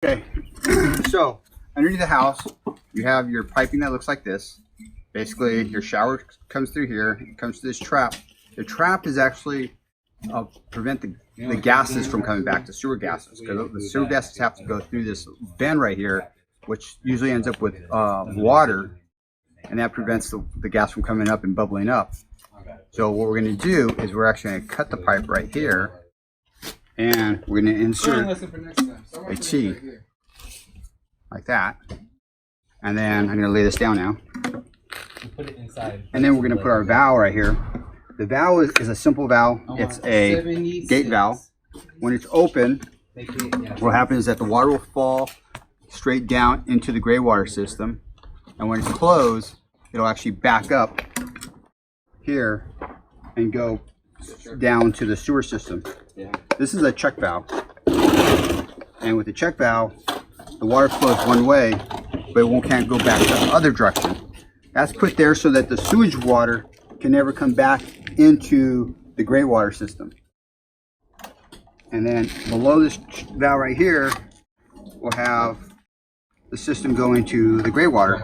Okay, so underneath the house, you have your piping that looks like this. Basically, your shower comes through here, it comes to this trap. The trap is actually prevent the gases from coming back, the sewer gases. Because the sewer gases have to go through this vent right here, which usually ends up with water, and that prevents the gas from coming up and bubbling up. So what we're going to do is we're actually going to cut the pipe right here, and we're going to insert a T like that. And then I'm going to lay this down now. Put it inside. And then we're going to put our valve right here. The valve is a simple valve. It's a gate valve. When it's open, what happens is that the water will fall straight down into the Greywater system. And when it's closed, it'll actually back up here and go down to the sewer system. This is a check valve. And with the check valve, the water flows one way, but can't go back the other direction. That's put there so that the sewage water can never come back into the Greywater system. And then below this valve right here, we'll have the system going to the Greywater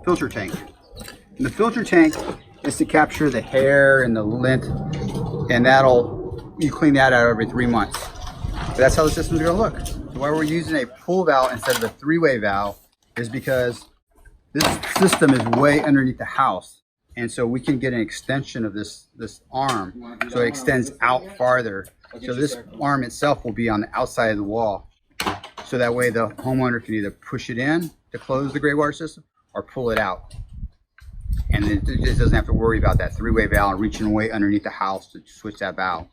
filter tank. And the filter tank is to capture the hair and the lint, and you clean that out every 3 months. So that's how the system's going to look. So why we're using a pull valve instead of a three-way valve is because this system is way underneath the house, and so we can get an extension of this arm, so it extends out farther. So this arm itself will be on the outside of the wall, so that way the homeowner can either push it in to close the Greywater system or pull it out, and it just doesn't have to worry about that three-way valve and reaching way underneath the house to switch that valve.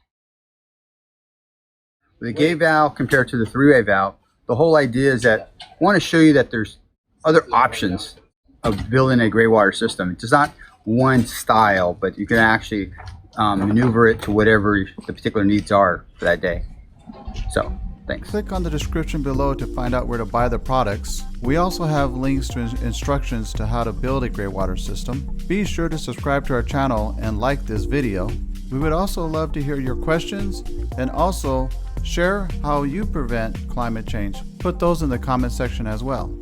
With the gate valve compared to the three-way valve, the whole idea is that I want to show you that there's other options of building a Greywater system. It's not one style, but you can actually maneuver it to whatever the particular needs are for that day. So, thanks. Click on the description below to find out where to buy the products. We also have links to instructions to how to build a Greywater system. Be sure to subscribe to our channel and like this video. We would also love to hear your questions, and also share how you prevent climate change. Put those in the comment section as well.